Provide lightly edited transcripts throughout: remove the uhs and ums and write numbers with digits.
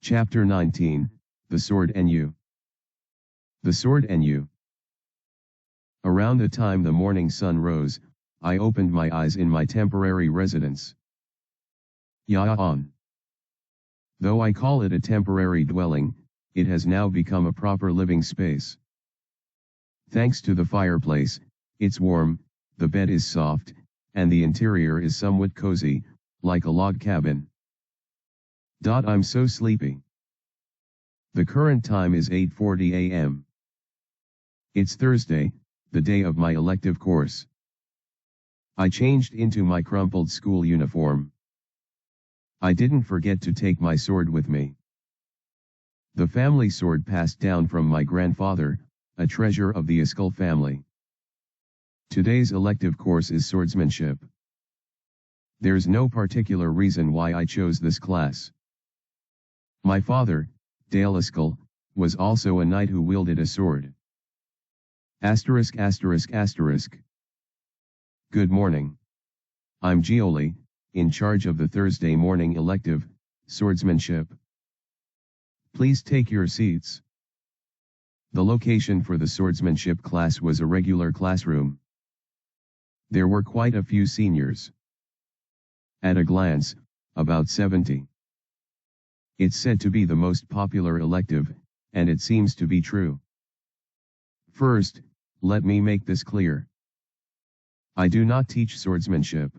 Chapter 19, The Sword and You. The Sword and You. Around the time the morning sun rose, I opened my eyes in my temporary residence. Yaon. Though I call it a temporary dwelling, it has now become a proper living space. Thanks to the fireplace, it's warm, the bed is soft, and the interior is somewhat cozy, like a log cabin. I'm so sleepy. The current time is 8:40 a.m. It's Thursday, the day of my elective course. I changed into my crumpled school uniform. I didn't forget to take my sword with me. The family sword passed down from my grandfather, a treasure of the Iskall family. Today's elective course is swordsmanship. There's no particular reason why I chose this class. My father, Dale Iskall, was also a knight who wielded a sword. Asterisk. Good morning. I'm Gioli, in charge of the Thursday morning elective, swordsmanship. Please take your seats. The location for the swordsmanship class was a regular classroom. There were quite a few seniors. At a glance, about 70. It's said to be the most popular elective, and it seems to be true. First, let me make this clear. I do not teach swordsmanship.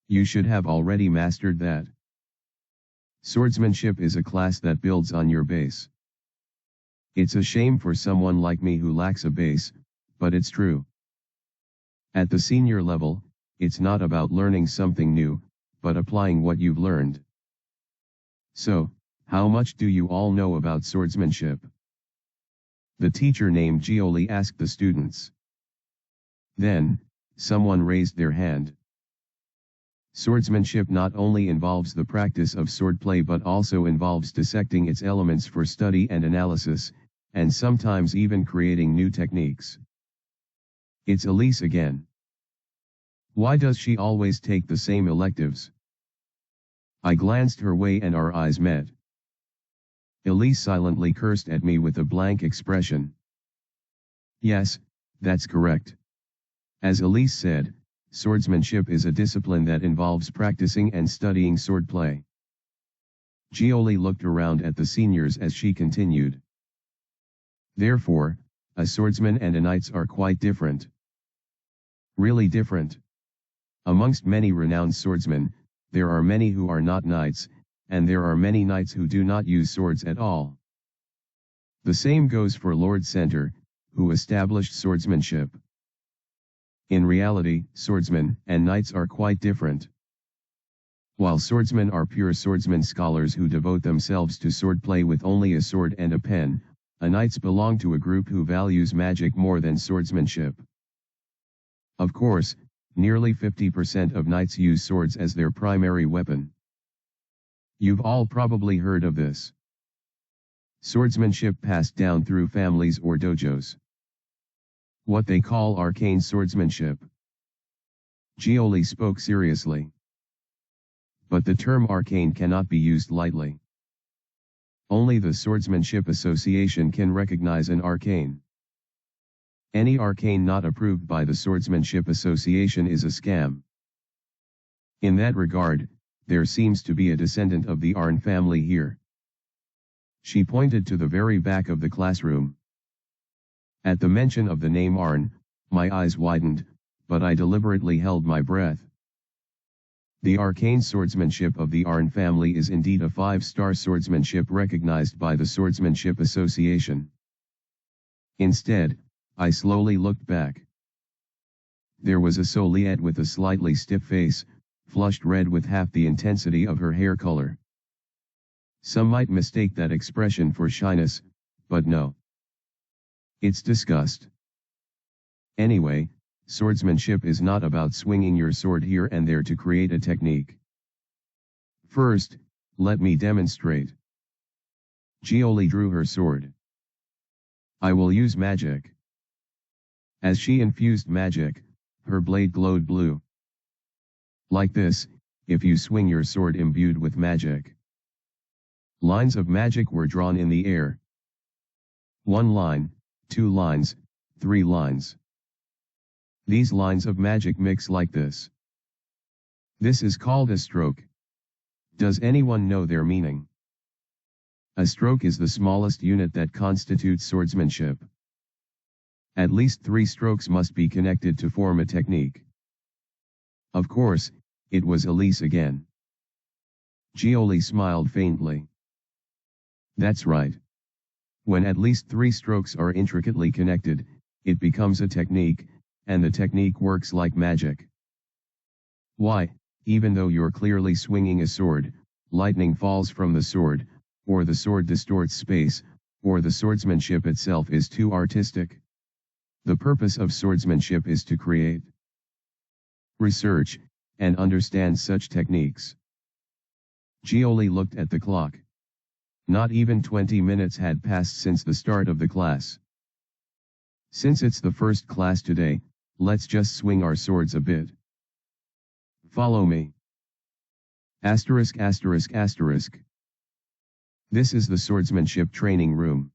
You should have already mastered that. Swordsmanship is a class that builds on your base. It's a shame for someone like me who lacks a base, but it's true. At the senior level, it's not about learning something new, but applying what you've learned. So, how much do you all know about swordsmanship? The teacher named Gioli asked the students. Then, someone raised their hand. Swordsmanship not only involves the practice of swordplay but also involves dissecting its elements for study and analysis, and sometimes even creating new techniques. It's Elise again. Why does she always take the same electives? I glanced her way and our eyes met. Elise silently cursed at me with a blank expression. Yes, that's correct. As Elise said, swordsmanship is a discipline that involves practicing and studying swordplay. Gioli looked around at the seniors as she continued. Therefore, a swordsman and a knight are quite different. Really different. Amongst many renowned swordsmen, there are many who are not knights, and there are many knights who do not use swords at all. The same goes for Lord Center, who established swordsmanship. In reality, swordsmen and knights are quite different. While swordsmen are pure swordsman scholars who devote themselves to swordplay with only a sword and a pen, knights belong to a group who values magic more than swordsmanship. Of course, nearly 50% of knights use swords as their primary weapon. You've all probably heard of this. Swordsmanship passed down through families or dojos. What they call arcane swordsmanship. Gioli spoke seriously. But the term arcane cannot be used lightly. Only the Swordsmanship Association can recognize an arcane. Any arcane not approved by the Swordsmanship Association is a scam. In that regard, there seems to be a descendant of the Arn family here. She pointed to the very back of the classroom. At the mention of the name Arn, my eyes widened, but I deliberately held my breath. The arcane swordsmanship of the Arn family is indeed a 5-star swordsmanship recognized by the Swordsmanship Association. Instead, I slowly looked back. There was a Soliette with a slightly stiff face, flushed red with half the intensity of her hair color. Some might mistake that expression for shyness, but no. It's disgust. Anyway, swordsmanship is not about swinging your sword here and there to create a technique. First, let me demonstrate. Gioli drew her sword. I will use magic. As she infused magic, her blade glowed blue. Like this, if you swing your sword imbued with magic. Lines of magic were drawn in the air. 1 line, 2 lines, 3 lines. These lines of magic mix like this. This is called a stroke. Does anyone know their meaning? A stroke is the smallest unit that constitutes swordsmanship. At least 3 strokes must be connected to form a technique. Of course, it was Elise again. Gioli smiled faintly. That's right. When at least 3 strokes are intricately connected, it becomes a technique, and the technique works like magic. Why, even though you're clearly swinging a sword, lightning falls from the sword, or the sword distorts space, or the swordsmanship itself is too artistic. The purpose of swordsmanship is to create, research, and understand such techniques. Gioli looked at the clock. Not even 20 minutes had passed since the start of the class. Since it's the first class today, let's just swing our swords a bit. Follow me. Asterisk asterisk asterisk. This is the swordsmanship training room.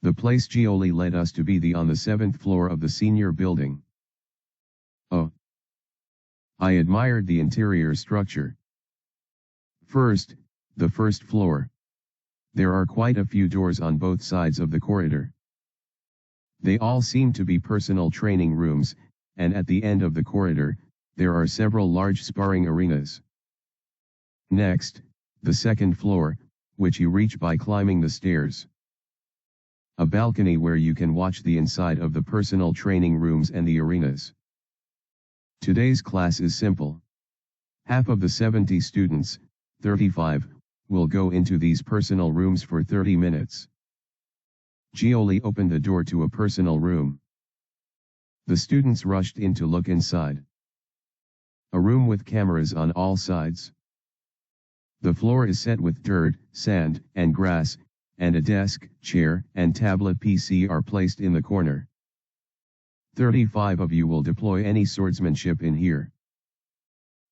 The place Gioli led us to be on the 7th floor of the senior building. Oh. I admired the interior structure. First, the first floor. There are quite a few doors on both sides of the corridor. They all seem to be personal training rooms, and at the end of the corridor, there are several large sparring arenas. Next, the second floor, which you reach by climbing the stairs. A balcony where you can watch the inside of the personal training rooms and the arenas. Today's class is simple. Half of the 70 students, 35, will go into these personal rooms for 30 minutes. Gioli opened the door to a personal room. The students rushed in to look inside. A room with cameras on all sides. The floor is set with dirt, sand, and grass, and a desk, chair, and tablet PC are placed in the corner. 35 of you will deploy any swordsmanship in here.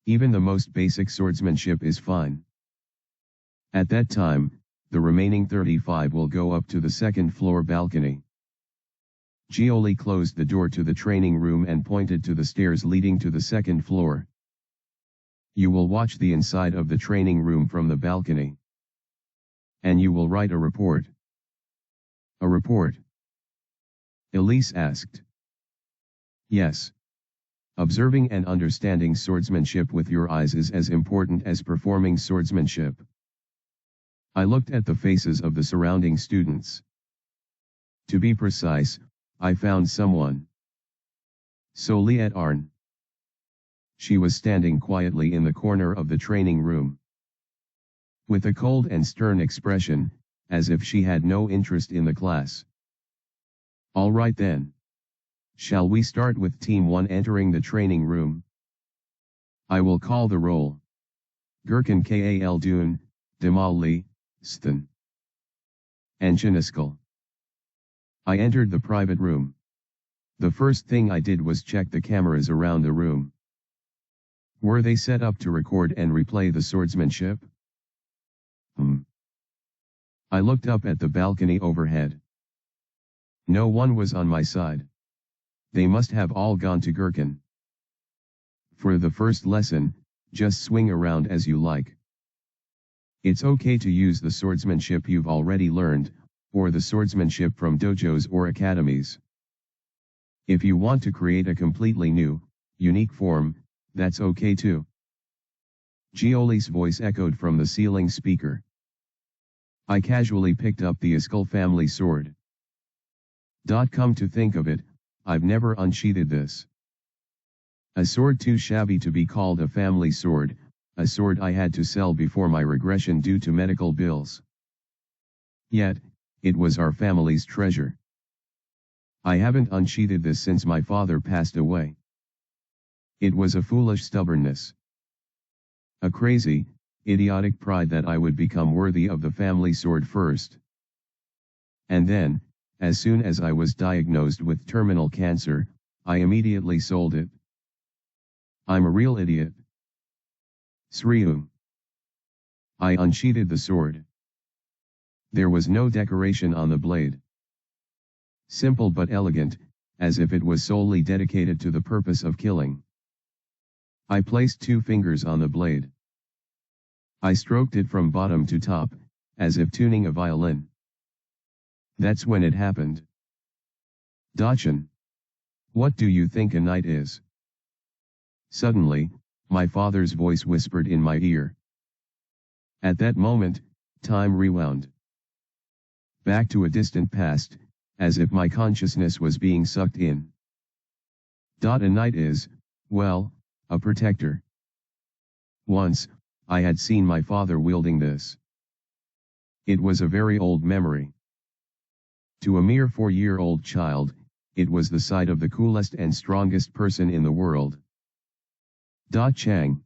Even the most basic swordsmanship is fine. At that time, the remaining 35 will go up to the second floor balcony. Gioli closed the door to the training room and pointed to the stairs leading to the second floor. You will watch the inside of the training room from the balcony. And you will write a report. A report? Elise asked. Yes. Observing and understanding swordsmanship with your eyes is as important as performing swordsmanship. I looked at the faces of the surrounding students. To be precise, I found someone. Soliette Arne. She was standing quietly in the corner of the training room. With a cold and stern expression, as if she had no interest in the class. All right then. Shall we start with Team 1 entering the training room? I will call the roll. Gherkin Kal Dune, Demali, Stan. And Chiniskal. I entered the private room. The first thing I did was check the cameras around the room. Were they set up to record and replay the swordsmanship? I looked up at the balcony overhead. No one was on my side. They must have all gone to Gherkin. For the first lesson, just swing around as you like. It's okay to use the swordsmanship you've already learned, or the swordsmanship from dojos or academies. If you want to create a completely new, unique form, that's okay too. Gioli's voice echoed from the ceiling speaker. I casually picked up the Iskal family sword. Come to think of it, I've never unsheathed this. A sword too shabby to be called a family sword, a sword I had to sell before my regression due to medical bills. Yet, it was our family's treasure. I haven't unsheathed this since my father passed away. It was a foolish stubbornness. A crazy, idiotic pride that I would become worthy of the family sword first. And then, as soon as I was diagnosed with terminal cancer, I immediately sold it. I'm a real idiot. Srium. I unsheathed the sword. There was no decoration on the blade. Simple but elegant, as if it was solely dedicated to the purpose of killing. I placed 2 fingers on the blade. I stroked it from bottom to top, as if tuning a violin. That's when it happened. Dachin. What do you think a knight is? Suddenly, my father's voice whispered in my ear. At that moment, time rewound. Back to a distant past, as if my consciousness was being sucked in. A knight is, well, a protector. Once, I had seen my father wielding this. It was a very old memory. To a mere 4-year-old child, it was the sight of the coolest and strongest person in the world. Chang.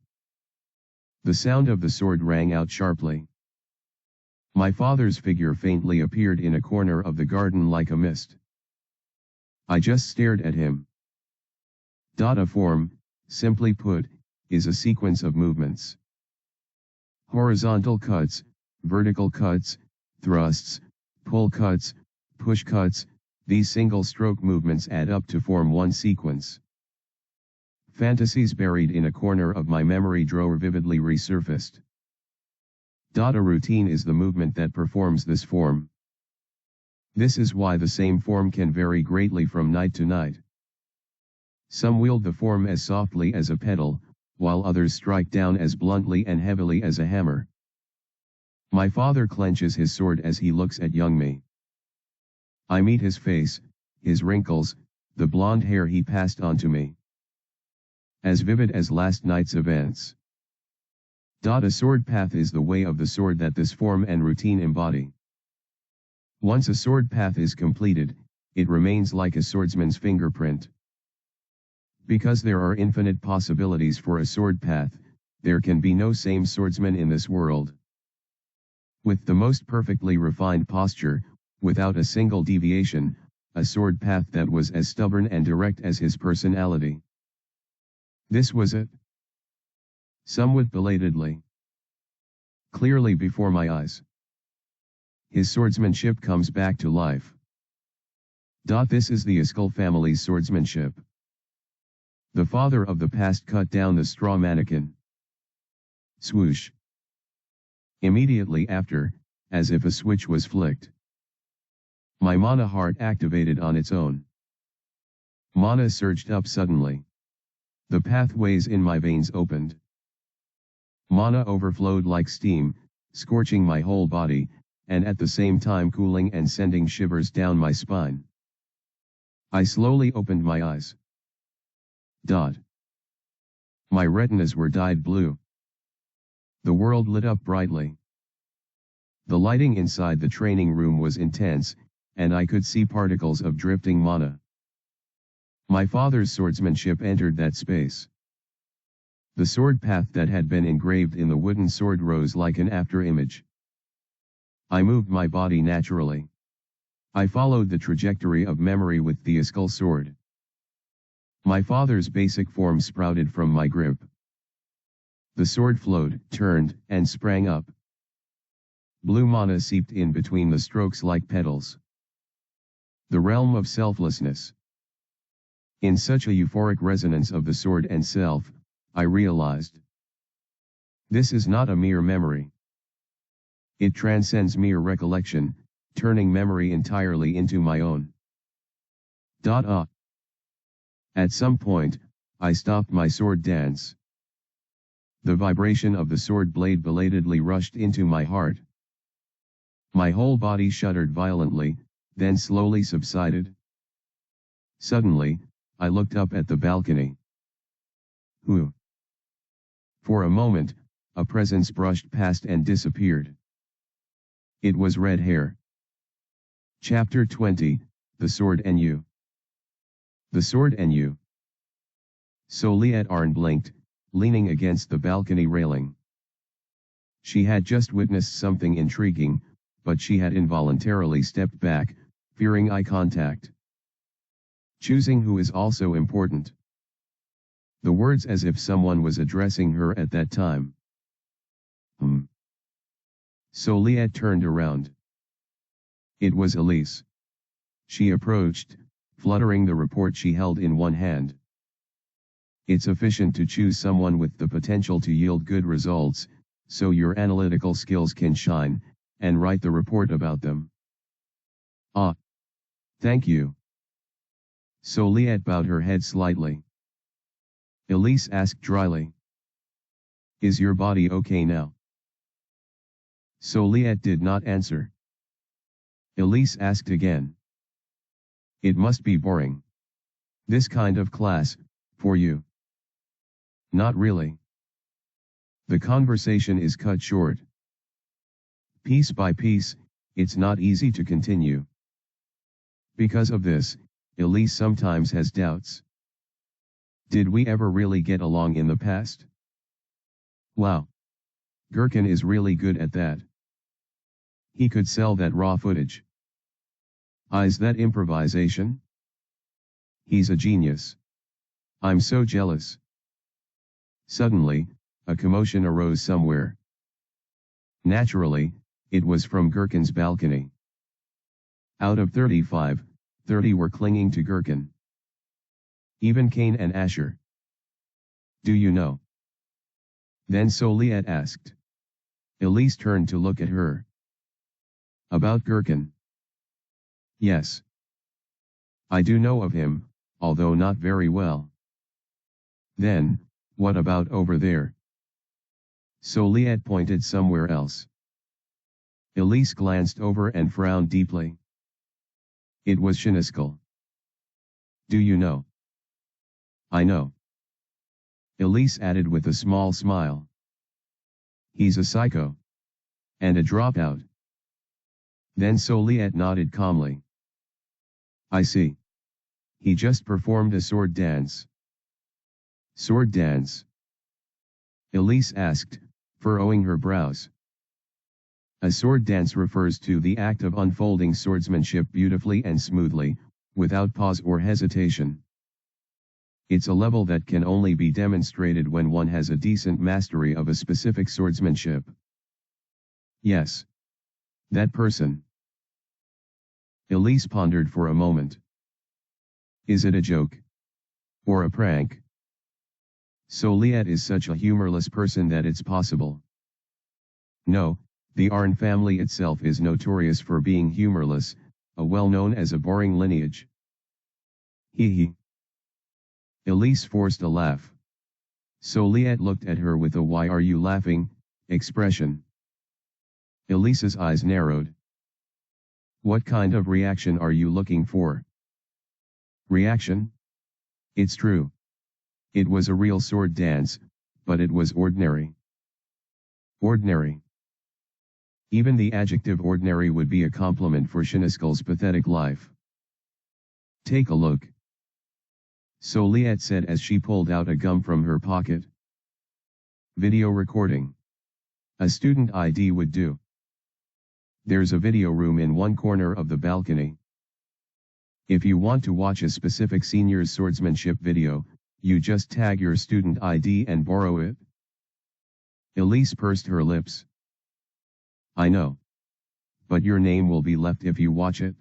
The sound of the sword rang out sharply. My father's figure faintly appeared in a corner of the garden like a mist. I just stared at him. A form, simply put, is a sequence of movements. Horizontal cuts, vertical cuts, thrusts, pull cuts, push cuts, these single-stroke movements add up to form one sequence. Fantasies buried in a corner of my memory drawer vividly resurfaced. A routine is the movement that performs this form. This is why the same form can vary greatly from night to night. Some wield the form as softly as a pedal, while others strike down as bluntly and heavily as a hammer. My father clenches his sword as he looks at young me. I meet his face, his wrinkles, the blonde hair he passed on to me. As vivid as last night's events. A sword path is the way of the sword that this form and routine embody. Once a sword path is completed, it remains like a swordsman's fingerprint. Because there are infinite possibilities for a sword path, there can be no same swordsman in this world. With the most perfectly refined posture, without a single deviation, a sword path that was as stubborn and direct as his personality. This was it. Somewhat belatedly. Clearly before my eyes. His swordsmanship comes back to life. This is the Iskall family's swordsmanship. The father of the past cut down the straw mannequin. Swoosh. Immediately after, as if a switch was flicked. My mana heart activated on its own. Mana surged up suddenly. The pathways in my veins opened. Mana overflowed like steam, scorching my whole body, and at the same time cooling and sending shivers down my spine. I slowly opened my eyes. My retinas were dyed blue. The world lit up brightly. The lighting inside the training room was intense, and I could see particles of drifting mana. My father's swordsmanship entered that space. The sword path that had been engraved in the wooden sword rose like an after-image. I moved my body naturally. I followed the trajectory of memory with the Iskall sword. My father's basic form sprouted from my grip. The sword flowed, turned, and sprang up. Blue mana seeped in between the strokes like petals. The realm of selflessness. In such a euphoric resonance of the sword and self, I realized. This is not a mere memory. It transcends mere recollection, turning memory entirely into my own. At some point, I stopped my sword dance. The vibration of the sword blade belatedly rushed into my heart. My whole body shuddered violently, then slowly subsided. Suddenly, I looked up at the balcony. Who? For a moment, a presence brushed past and disappeared. It was red hair. Chapter 20, The Sword and You. The Sword and You. Soliet Arn blinked, leaning against the balcony railing. She had just witnessed something intriguing, but she had involuntarily stepped back, fearing eye contact. Choosing who is also important. The words as if someone was addressing her at that time. Soliette turned around. It was Elise. She approached, fluttering the report she held in one hand. It's efficient to choose someone with the potential to yield good results, so your analytical skills can shine, and write the report about them. Ah. Thank you. Soliette bowed her head slightly. Elise asked dryly. Is your body okay now? Soliette did not answer. Elise asked again. It must be boring. This kind of class, for you. Not really. The conversation is cut short. Piece by piece, it's not easy to continue. Because of this, Elise sometimes has doubts. Did we ever really get along in the past? Wow. Gherkin is really good at that. He could sell that raw footage. Is that improvisation? He's a genius. I'm so jealous. Suddenly, a commotion arose somewhere. Naturally, it was from Gherkin's balcony. Out of 35, 30 were clinging to Gherkin. Even Cain and Asher. Do you know? Then Soliette asked. Elise turned to look at her. About Gherkin? Yes. I do know of him, although not very well. Then, what about over there? Soliette pointed somewhere else. Elise glanced over and frowned deeply. It was Shiniskel. Do you know? I know. Elise added with a small smile. He's a psycho. And a dropout. Then Soliette nodded calmly. I see. He just performed a sword dance. Sword dance? Elise asked, furrowing her brows. A sword dance refers to the act of unfolding swordsmanship beautifully and smoothly, without pause or hesitation. It's a level that can only be demonstrated when one has a decent mastery of a specific swordsmanship. Yes. That person. Elise pondered for a moment. Is it a joke? Or a prank? Soliette is such a humorless person that it's possible. No, the Arn family itself is notorious for being humorless, well known as a boring lineage. Hee hee. Elise forced a laugh. Soliette looked at her with a "why are you laughing" expression. Elise's eyes narrowed. What kind of reaction are you looking for? Reaction? It's true. It was a real sword dance, but it was ordinary. Ordinary. Even the adjective ordinary would be a compliment for Shiniskel's pathetic life. Take a look. Soliette said as she pulled out a gum from her pocket. Video recording. A student ID would do. There's a video room in one corner of the balcony. If you want to watch a specific senior's swordsmanship video, you just tag your student ID and borrow it. Elise pursed her lips. I know. But your name will be left if you watch it.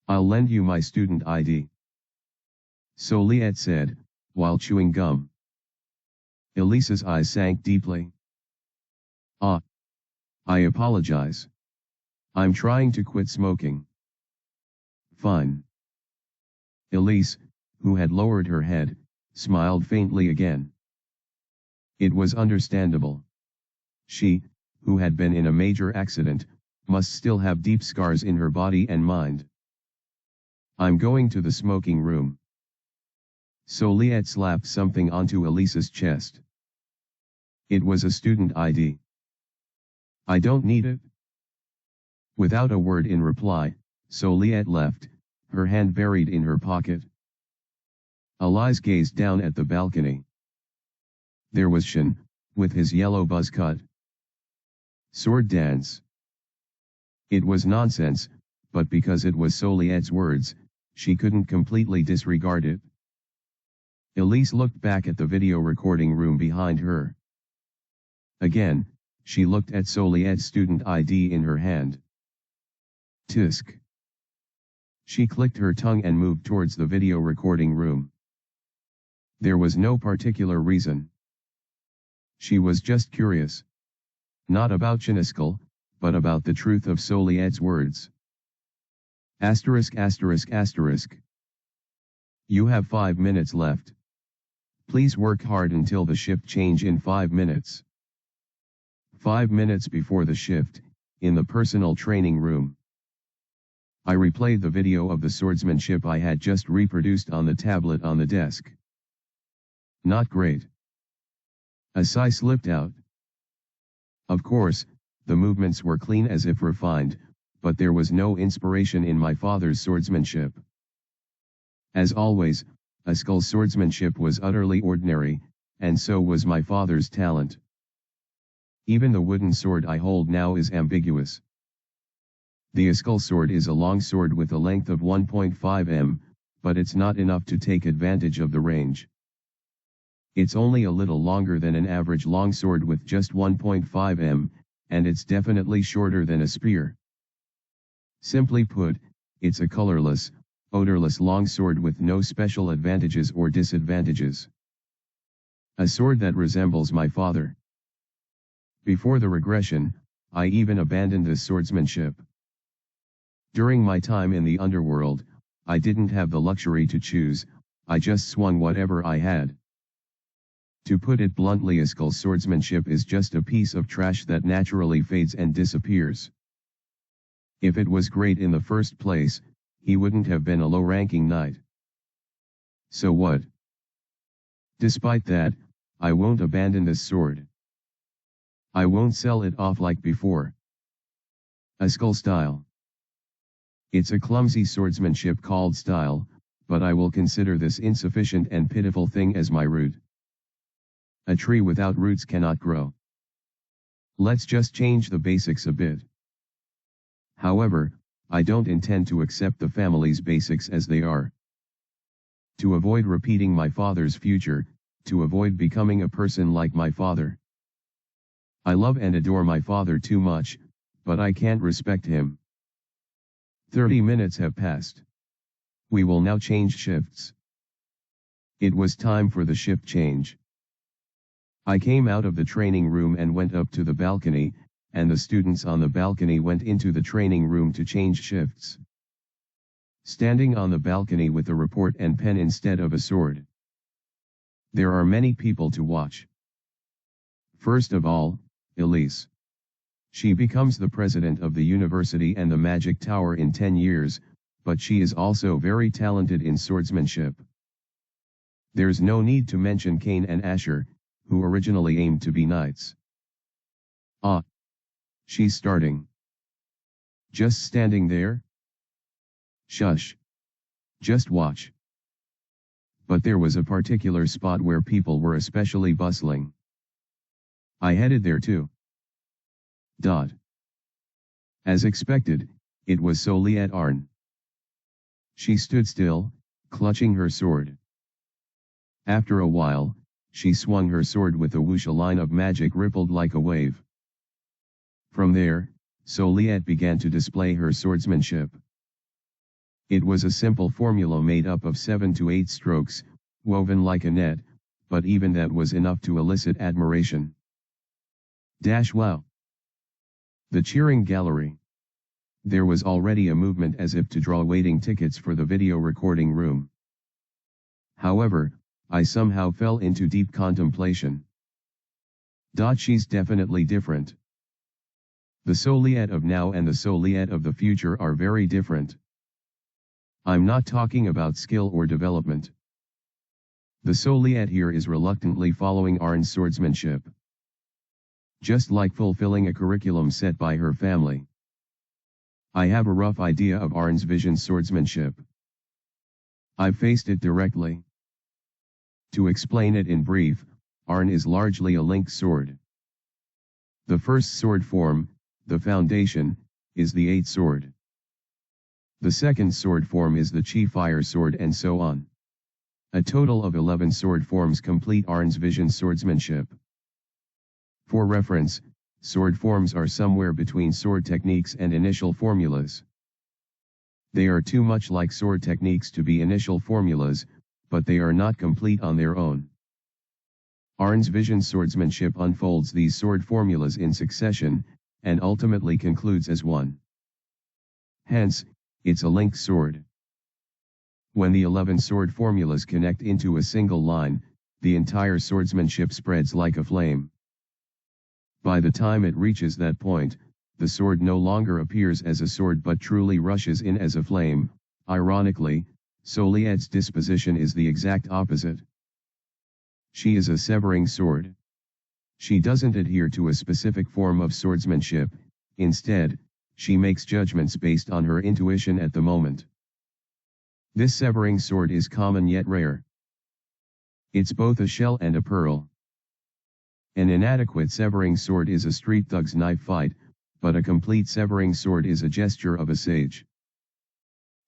I'll lend you my student ID. Soliette said, while chewing gum. Elise's eyes sank deeply. Ah. I apologize. I'm trying to quit smoking. Fine. Elise, who had lowered her head, smiled faintly again. It was understandable. She, who had been in a major accident, must still have deep scars in her body and mind. I'm going to the smoking room. Soliette slapped something onto Elise's chest. It was a student ID. I don't need it. Without a word in reply, Soliette left, her hand buried in her pocket. Elise gazed down at the balcony. There was Shin, with his yellow buzz cut. Sword dance. It was nonsense, but because it was Soliette's words, she couldn't completely disregard it. Elise looked back at the video recording room behind her. Again, She looked at Soliet's student ID in her hand. Tisk. She clicked her tongue and moved towards the video recording room. There was no particular reason. She was just curious. Not about Chiniskal, but about the truth of Soliet's words. Asterisk asterisk asterisk. You have 5 minutes left. Please work hard until the shift change in 5 minutes. 5 minutes before the shift, in the personal training room. I replayed the video of the swordsmanship I had just reproduced on the tablet on the desk. Not great. A sigh slipped out. Of course, the movements were clean as if refined, but there was no inspiration in my father's swordsmanship. As always, Askal's swordsmanship was utterly ordinary, and so was my father's talent. Even the wooden sword I hold now is ambiguous. The Askal sword is a long sword with a length of 1.5 m, but it's not enough to take advantage of the range. It's only a little longer than an average longsword with just 1.5 m, and it's definitely shorter than a spear. Simply put, it's a colorless, odorless longsword with no special advantages or disadvantages. A sword that resembles my father. Before the regression, I even abandoned this swordsmanship. During my time in the underworld, I didn't have the luxury to choose, I just swung whatever I had. To put it bluntly, Askal's swordsmanship is just a piece of trash that naturally fades and disappears. If it was great in the first place, he wouldn't have been a low-ranking knight. So what? Despite that, I won't abandon this sword. I won't sell it off like before. Askal style. It's a clumsy swordsmanship called style, but I will consider this insufficient and pitiful thing as my root. A tree without roots cannot grow. Let's just change the basics a bit. However, I don't intend to accept the family's basics as they are. To avoid repeating my father's future, to avoid becoming a person like my father. I love and adore my father too much, but I can't respect him. 30 minutes have passed. We will now change shifts. It was time for the shift change. I came out of the training room and went up to the balcony, and the students on the balcony went into the training room to change shifts. Standing on the balcony with a report and pen instead of a sword. There are many people to watch. First of all, Elise. She becomes the president of the university and the magic tower in 10 years, but she is also very talented in swordsmanship. There's no need to mention Cain and Asher, who originally aimed to be knights. Ah. She's starting. Just standing there? Shush. Just watch. But there was a particular spot where people were especially bustling. I headed there too. As expected, it was Soliet Arn. She stood still, clutching her sword. After a while, she swung her sword with a whoosh. A line of magic rippled like a wave. From there, Soliet began to display her swordsmanship. It was a simple formula made up of 7 to 8 strokes, woven like a net, but even that was enough to elicit admiration. Wow! The cheering gallery. There was already a movement as if to draw waiting tickets for the video recording room. However, I somehow fell into deep contemplation. She's definitely different. The Soliet of now and the Soliet of the future are very different. I'm not talking about skill or development. The Soliet here is reluctantly following Arn's swordsmanship. Just like fulfilling a curriculum set by her family. I have a rough idea of Arn's vision swordsmanship. I've faced it directly. To explain it in brief, Arn is largely a link sword. The first sword form, the foundation, is the 8 sword. The second sword form is the Chi fire sword and so on. A total of 11 sword forms complete Arn's vision swordsmanship. For reference, sword forms are somewhere between sword techniques and initial formulas. They are too much like sword techniques to be initial formulas, but they are not complete on their own. Arn's vision swordsmanship unfolds these sword formulas in succession, and ultimately concludes as one. Hence, it's a linked sword. When the 11 sword formulas connect into a single line, the entire swordsmanship spreads like a flame. By the time it reaches that point, the sword no longer appears as a sword but truly rushes in as a flame. Ironically, Soliette's disposition is the exact opposite. She is a severing sword. She doesn't adhere to a specific form of swordsmanship, instead, she makes judgments based on her intuition at the moment. This severing sword is common yet rare. It's both a shell and a pearl. An inadequate severing sword is a street thug's knife fight, but a complete severing sword is a gesture of a sage.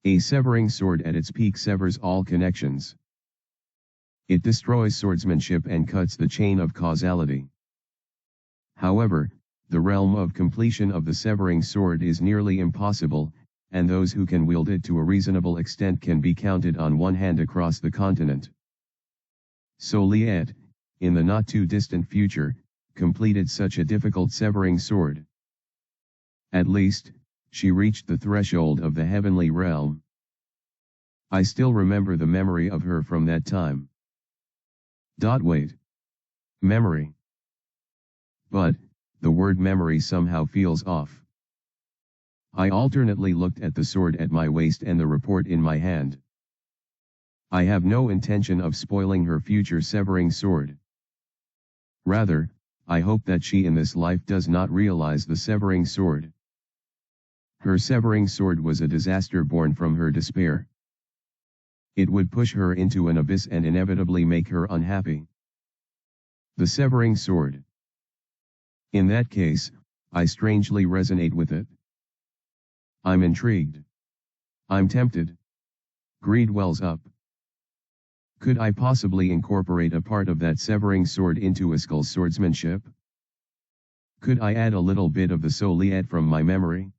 A severing sword at its peak severs all connections. It destroys swordsmanship and cuts the chain of causality. However, the realm of completion of the severing sword is nearly impossible, and those who can wield it to a reasonable extent can be counted on one hand across the continent. Soliette, in the not-too-distant future, completed such a difficult severing sword. At least, she reached the threshold of the heavenly realm. I still remember the memory of her from that time. Wait. Memory. But, the word memory somehow feels off. I alternately looked at the sword at my waist and the report in my hand. I have no intention of spoiling her future severing sword. Rather, I hope that she in this life does not realize the severing sword. Her severing sword was a disaster born from her despair. It would push her into an abyss and inevitably make her unhappy. The severing sword. In that case, I strangely resonate with it. I'm intrigued. I'm tempted. Greed wells up. Could I possibly incorporate a part of that severing sword into Iskal's swordsmanship? Could I add a little bit of the Soliette from my memory?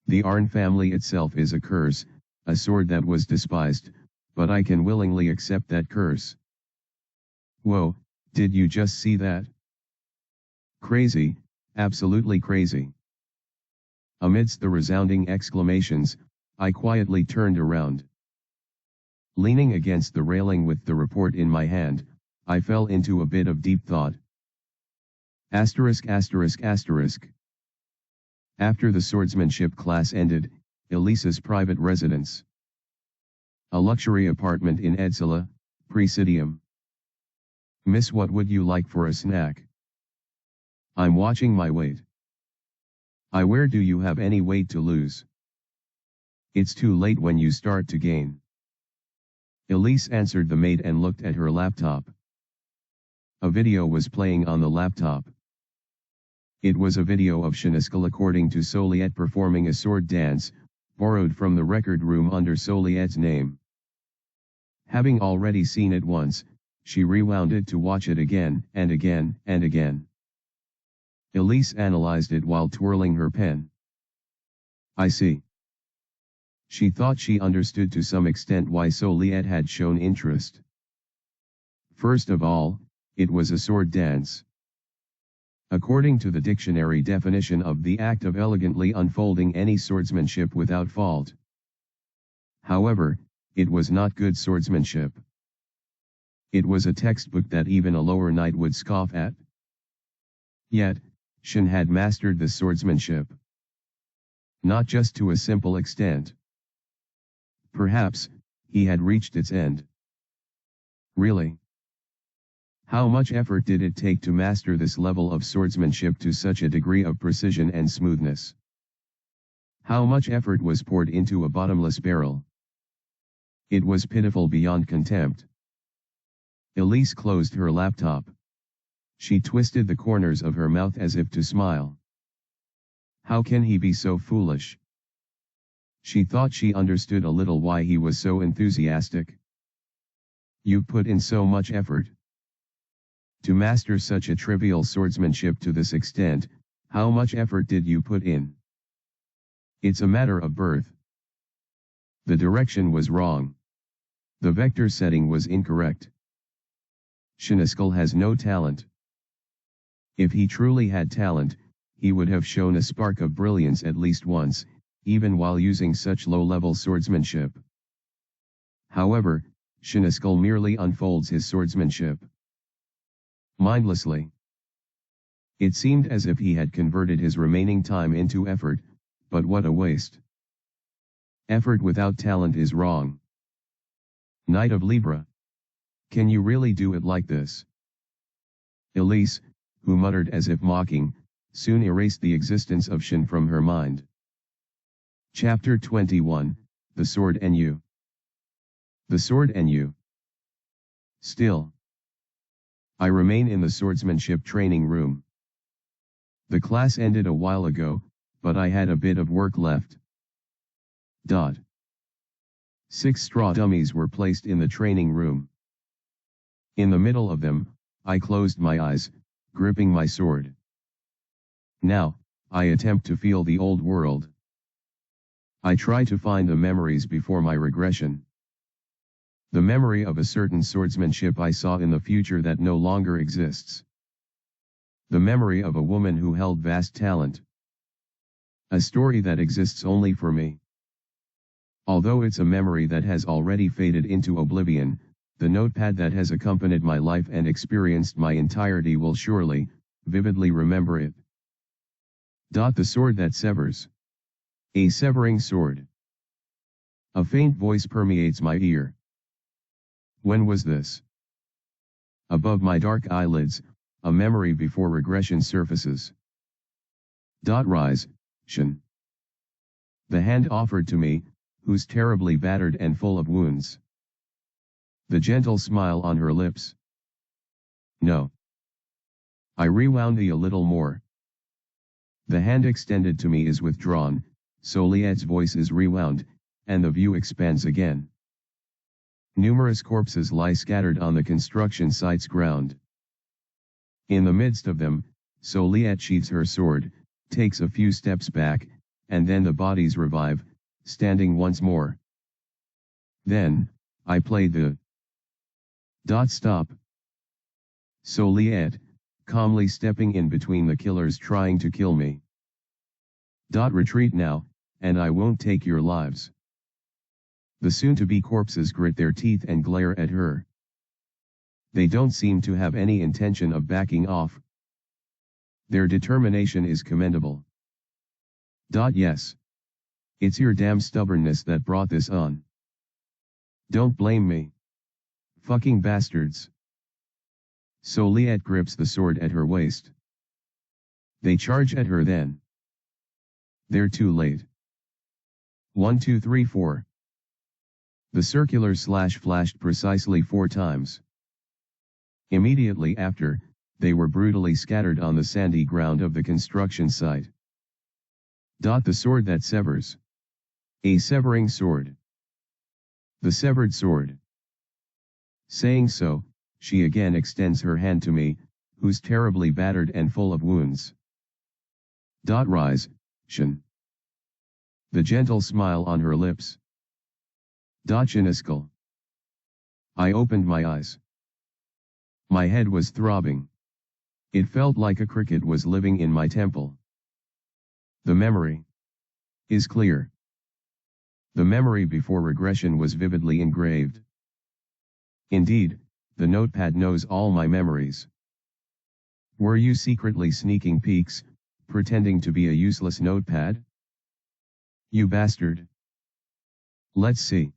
The Arn family itself is a curse, a sword that was despised, but I can willingly accept that curse. Whoa, did you just see that? Crazy, absolutely crazy. Amidst the resounding exclamations, I quietly turned around. Leaning against the railing with the report in my hand, I fell into a bit of deep thought. Asterisk. After the swordsmanship class ended, Elisa's private residence. A luxury apartment in Edsala, Presidium. Miss, what would you like for a snack? I'm watching my weight. Where do you have any weight to lose? It's too late when you start to gain. Elise answered the maid and looked at her laptop. A video was playing on the laptop. It was a video of Shaniskal according to Soliette performing a sword dance, borrowed from the record room under Soliette's name. Having already seen it once, she rewound it to watch it again and again and again. Elise analyzed it while twirling her pen. I see. She thought she understood to some extent why Soliette had shown interest. First of all, it was a sword dance. According to the dictionary definition of the act of elegantly unfolding any swordsmanship without fault. However, it was not good swordsmanship. It was a textbook that even a lower knight would scoff at. Yet, Shan had mastered the swordsmanship. Not just to a simple extent. Perhaps, he had reached its end. Really? How much effort did it take to master this level of swordsmanship to such a degree of precision and smoothness? How much effort was poured into a bottomless barrel? It was pitiful beyond contempt. Elise closed her laptop. She twisted the corners of her mouth as if to smile. How can he be so foolish? She thought she understood a little why he was so enthusiastic. You put in so much effort. To master such a trivial swordsmanship to this extent, how much effort did you put in? It's a matter of birth. The direction was wrong. The vector setting was incorrect. Shiniskal has no talent. If he truly had talent, he would have shown a spark of brilliance at least once, even while using such low-level swordsmanship. However, Shiniskal merely unfolds his swordsmanship mindlessly. It seemed as if he had converted his remaining time into effort, but what a waste. Effort without talent is wrong. Knight of Libra. Can you really do it like this? Elise, who muttered as if mocking, soon erased the existence of Shin from her mind. Chapter 21, The Sword and You. The Sword and You. Still. I remain in the swordsmanship training room. The class ended a while ago, but I had a bit of work left. 6 straw dummies were placed in the training room. In the middle of them, I closed my eyes, gripping my sword. Now, I attempt to feel the old world. I try to find the memories before my regression. The memory of a certain swordsmanship I saw in the future that no longer exists. The memory of a woman who held vast talent. A story that exists only for me. Although it's a memory that has already faded into oblivion, the notepad that has accompanied my life and experienced my entirety will surely, vividly remember it. The sword that severs. A severing sword. A faint voice permeates my ear. When was this? Above my dark eyelids, a memory before regression surfaces. Rise, Shin. The hand offered to me, who's terribly battered and full of wounds. The gentle smile on her lips. No. I rewound a little more. The hand extended to me is withdrawn, Soliet's voice is rewound, and the view expands again. Numerous corpses lie scattered on the construction site's ground. In the midst of them, Soliet sheathes her sword, takes a few steps back, and then the bodies revive, standing once more. Then, I played the stop. Soliet, calmly stepping in between the killers trying to kill me. Retreat now, and I won't take your lives. The soon-to-be corpses grit their teeth and glare at her. They don't seem to have any intention of backing off. Their determination is commendable. Yes. It's your damn stubbornness that brought this on. Don't blame me. Fucking bastards. Soliet grips the sword at her waist. They charge at her then. They're too late. 1 2 3 4. The circular slash flashed precisely 4 times. Immediately after, they were brutally scattered on the sandy ground of the construction site. The sword that severs. A severing sword. The severed sword. Saying so, she again extends her hand to me, who's terribly battered and full of wounds. Rise, Shin. The gentle smile on her lips. Shiniskal. I opened my eyes. My head was throbbing. It felt like a cricket was living in my temple. The memory is clear. The memory before regression was vividly engraved. Indeed, the notepad knows all my memories. Were you secretly sneaking peeks, pretending to be a useless notepad? You bastard. Let's see.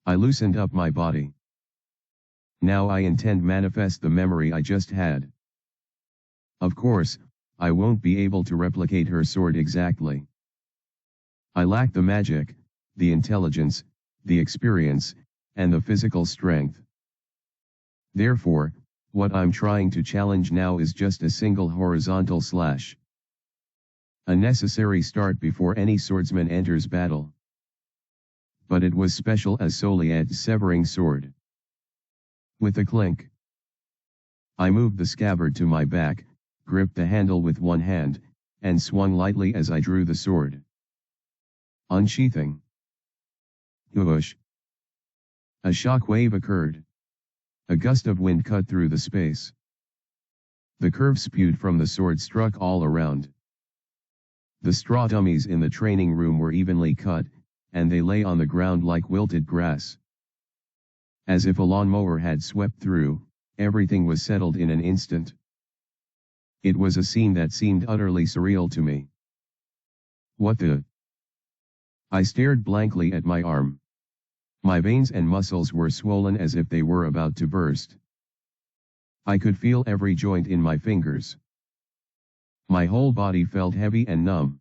I loosened up my body. Now I intend manifest the memory I just had. Of course, I won't be able to replicate her sword exactly. I lack the magic, the intelligence, the experience, and the physical strength. Therefore, what I'm trying to challenge now is just a single horizontal slash. A necessary start before any swordsman enters battle. But it was special as Soliet's severing sword. With a clink, I moved the scabbard to my back, gripped the handle with one hand, and swung lightly as I drew the sword. Unsheathing. Whoosh. A shock wave occurred. A gust of wind cut through the space. The curve spewed from the sword struck all around. The straw dummies in the training room were evenly cut, and they lay on the ground like wilted grass. As if a lawnmower had swept through, everything was settled in an instant. It was a scene that seemed utterly surreal to me. What the? I stared blankly at my arm. My veins and muscles were swollen as if they were about to burst. I could feel every joint in my fingers. My whole body felt heavy and numb.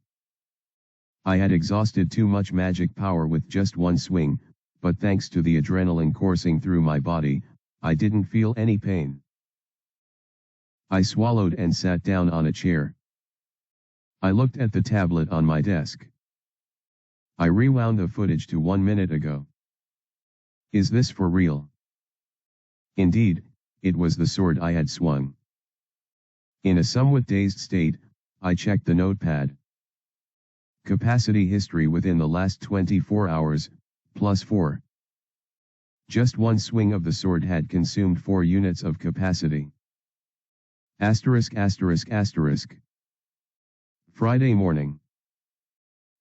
I had exhausted too much magic power with just one swing, but thanks to the adrenaline coursing through my body, I didn't feel any pain. I swallowed and sat down on a chair. I looked at the tablet on my desk. I rewound the footage to 1 minute ago. Is this for real? Indeed, it was the sword I had swung. In a somewhat dazed state, I checked the notepad. Capacity history within the last 24 hours, +4. Just one swing of the sword had consumed 4 units of capacity. Asterisk asterisk asterisk. Friday morning.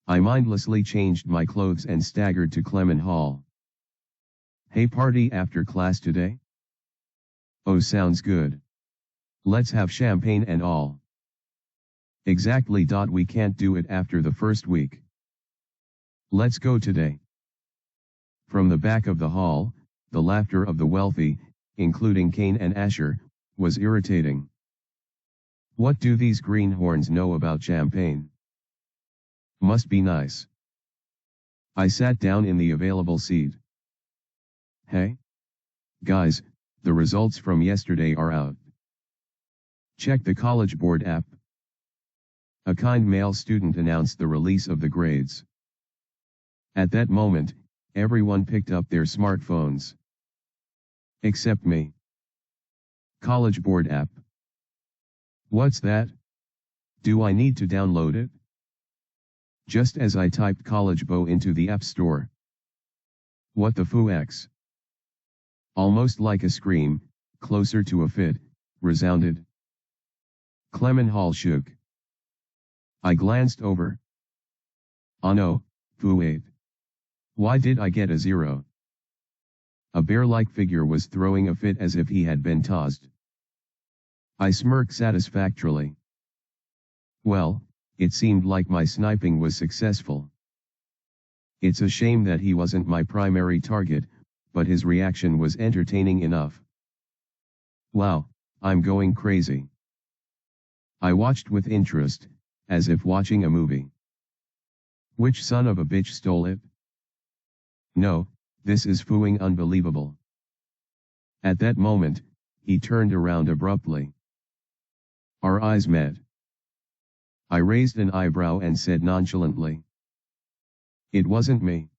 I mindlessly changed my clothes and staggered to Clement Hall. Hey, party after class today? Oh, sounds good. Let's have champagne and all. Exactly. We can't do it after the first week. Let's go today. From the back of the hall, the laughter of the wealthy, including Kane and Asher, was irritating. What do these greenhorns know about champagne? Must be nice. I sat down in the available seat. Hey? Guys, the results from yesterday are out. Check the College Board app. A kind male student announced the release of the grades. At that moment, everyone picked up their smartphones. Except me. College Board app. What's that? Do I need to download it? Just as I typed College Bow into the App Store. What the foo-x? Almost like a scream, closer to a fit, resounded. Clement Hall shook. I glanced over. Oh no, foo-8. Why did I get a 0? A bear-like figure was throwing a fit as if he had been tossed. I smirked satisfactorily. Well, it seemed like my sniping was successful. It's a shame that he wasn't my primary target, but his reaction was entertaining enough. Wow, I'm going crazy. I watched with interest, as if watching a movie. Which son of a bitch stole it? No, this is fooing unbelievable. At that moment, he turned around abruptly. Our eyes met. I raised an eyebrow and said nonchalantly. It wasn't me.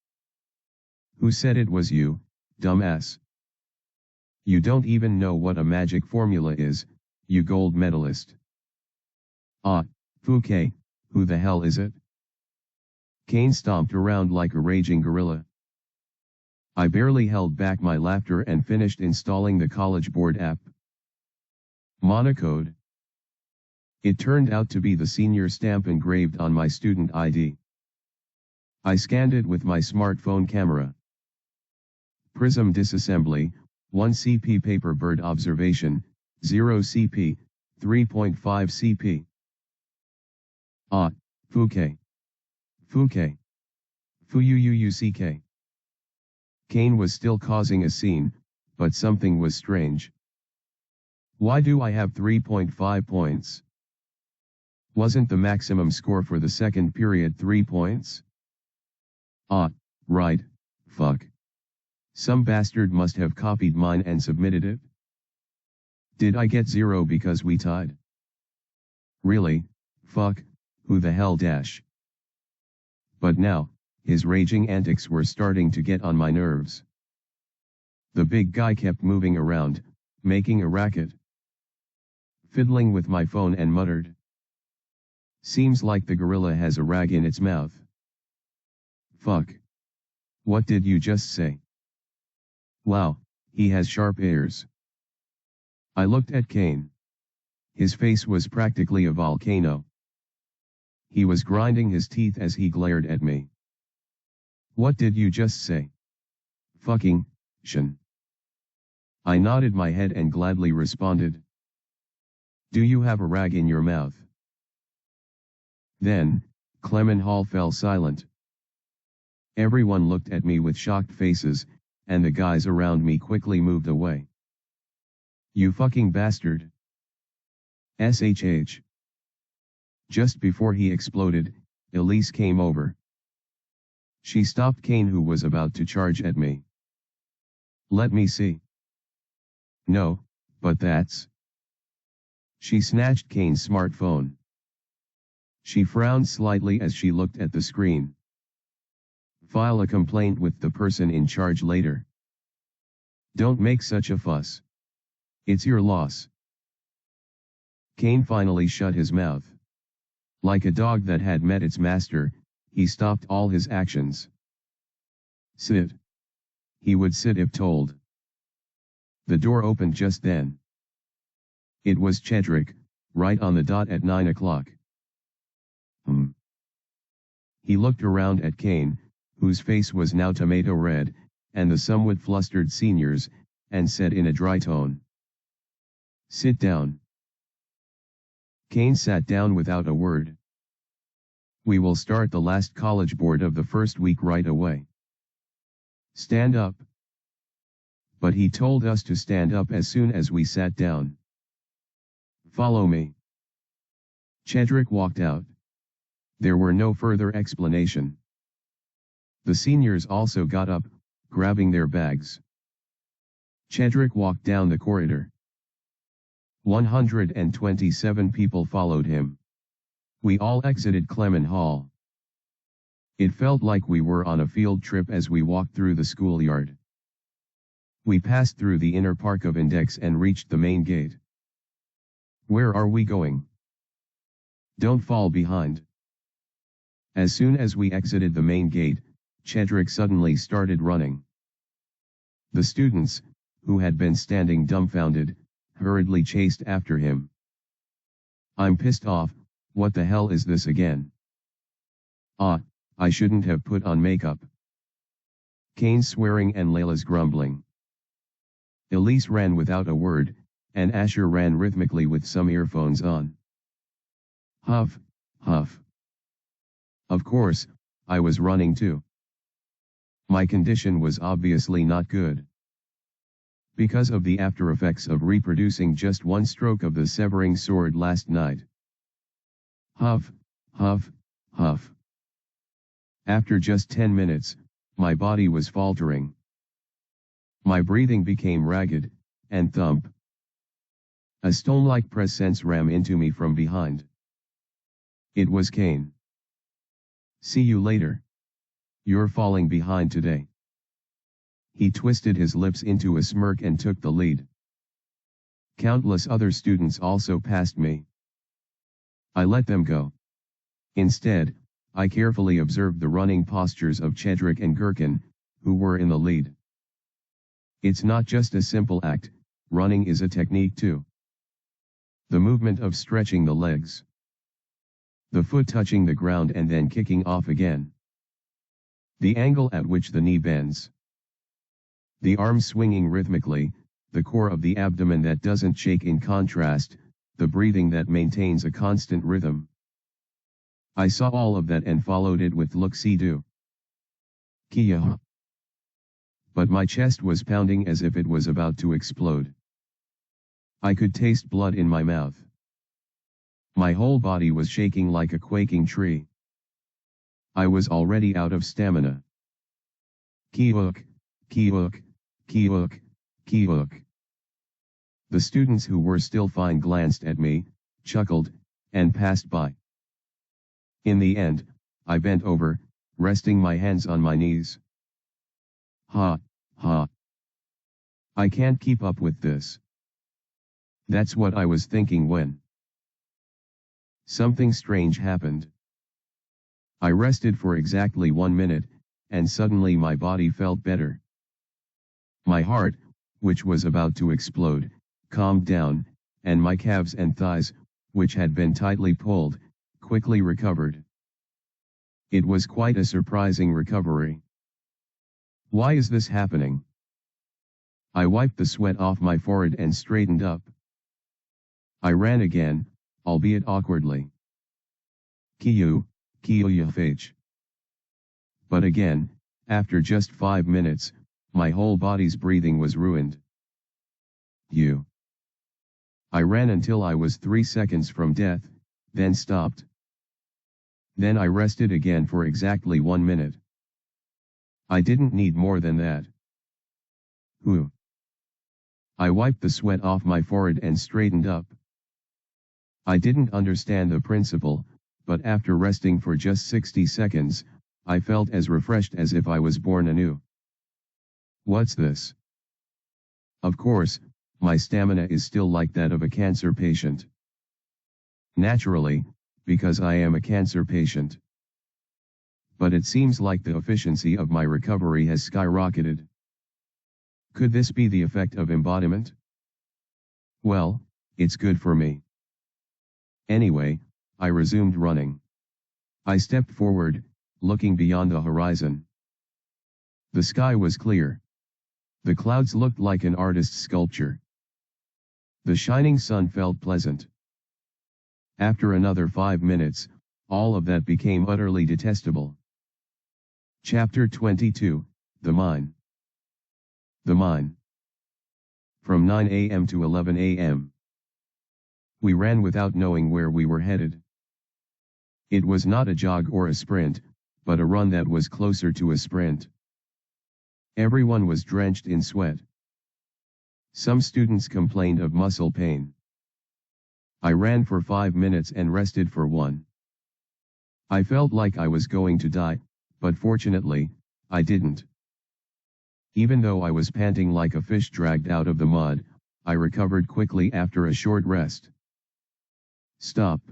Who said it was you, dumbass? You don't even know what a magic formula is, you gold medalist. Ah, Fouquet, who the hell is it? Kane stomped around like a raging gorilla. I barely held back my laughter and finished installing the College Board app. Monocode. It turned out to be the senior stamp engraved on my student ID. I scanned it with my smartphone camera. Prism disassembly, 1 CP paper bird observation, 0 CP, 3.5 CP. Ah, Fouquet. Fouquet. Fouquet. Kane was still causing a scene, but something was strange. Why do I have 3.5 points? Wasn't the maximum score for the second period 3 points? Ah, right, fuck. Some bastard must have copied mine and submitted it. Did I get 0 because we tied? Really, fuck, who the hell dash? But now, his raging antics were starting to get on my nerves. The big guy kept moving around, making a racket. fiddling with my phone and muttered. Seems like the gorilla has a rag in its mouth. Fuck. What did you just say? Wow, he has sharp ears. I looked at Kane. His face was practically a volcano. He was grinding his teeth as he glared at me. What did you just say? Fucking, shin. I nodded my head and gladly responded. Do you have a rag in your mouth? Then, Clement Hall fell silent. Everyone looked at me with shocked faces, and the guys around me quickly moved away. You fucking bastard. SHH. Just before he exploded, Elise came over. She stopped Kane, who was about to charge at me. Let me see. No, but that's... She snatched Kane's smartphone. She frowned slightly as she looked at the screen. File a complaint with the person in charge later. Don't make such a fuss. It's your loss. Kane finally shut his mouth. Like a dog that had met its master, he stopped all his actions. Sit. He would sit if told. The door opened just then. It was Chedrick, right on the dot at 9 o'clock. He looked around at Kane, whose face was now tomato red, and the somewhat flustered seniors, and said in a dry tone. Sit down. Kane sat down without a word. We will start the last college board of the first week right away. Stand up. But he told us to stand up as soon as we sat down. Follow me. Chedrick walked out. There were no further explanation. The seniors also got up, grabbing their bags. Chedrick walked down the corridor. 127 people followed him. We all exited Clement Hall. It felt like we were on a field trip as we walked through the schoolyard. We passed through the inner park of Index and reached the main gate. Where are we going? Don't fall behind. As soon as we exited the main gate, Chedrick suddenly started running. The students, who had been standing dumbfounded, hurriedly chased after him. I'm pissed off, what the hell is this again? I shouldn't have put on makeup. Kane's swearing and Layla's grumbling. Elise ran without a word, and Asher ran rhythmically with some earphones on. Huff, huff. Of course, I was running too. My condition was obviously not good. Because of the after effects of reproducing just one stroke of the severing sword last night. Huff, huff, huff. After just 10 minutes, my body was faltering. My breathing became ragged, and thump. A stone-like presence rammed into me from behind. It was Kane. See you later. You're falling behind today. He twisted his lips into a smirk and took the lead. Countless other students also passed me. I let them go. Instead, I carefully observed the running postures of Chedrick and Gherkin, who were in the lead. It's not just a simple act, running is a technique too. The movement of stretching the legs. The foot touching the ground and then kicking off again. The angle at which the knee bends. The arms swinging rhythmically, the core of the abdomen that doesn't shake in contrast, the breathing that maintains a constant rhythm. I saw all of that and followed it with look-see-do. Kia. But my chest was pounding as if it was about to explode. I could taste blood in my mouth. My whole body was shaking like a quaking tree. I was already out of stamina. Kiuk, kiuk, kiuk, kiuk. The students who were still fine glanced at me, chuckled, and passed by. In the end, I bent over, resting my hands on my knees. Ha, ha. I can't keep up with this. That's what I was thinking when something strange happened. I rested for exactly 1 minute, and suddenly my body felt better. My heart, which was about to explode, calmed down, and my calves and thighs, which had been tightly pulled, quickly recovered. It was quite a surprising recovery. Why is this happening? I wiped the sweat off my forehead and straightened up. I ran again, albeit awkwardly. Kiyufh. But again, after just 5 minutes, my whole body's breathing was ruined. I ran until I was 3 seconds from death, then stopped. Then I rested again for exactly 1 minute. I didn't need more than that. I wiped the sweat off my forehead and straightened up. I didn't understand the principle, but after resting for just 60 seconds, I felt as refreshed as if I was born anew. What's this? Of course, my stamina is still like that of a cancer patient. Naturally, because I am a cancer patient. But it seems like the efficiency of my recovery has skyrocketed. Could this be the effect of embodiment? Well, it's good for me. Anyway, I resumed running. I stepped forward, looking beyond the horizon. The sky was clear. The clouds looked like an artist's sculpture. The shining sun felt pleasant. After another 5 minutes, all of that became utterly detestable. Chapter 22, The Mine. The Mine. From 9 a.m. to 11 a.m. We ran without knowing where we were headed. It was not a jog or a sprint, but a run that was closer to a sprint. Everyone was drenched in sweat. Some students complained of muscle pain. I ran for 5 minutes and rested for 1. I felt like I was going to die, but fortunately, I didn't. Even though I was panting like a fish dragged out of the mud, I recovered quickly after a short rest. Stop.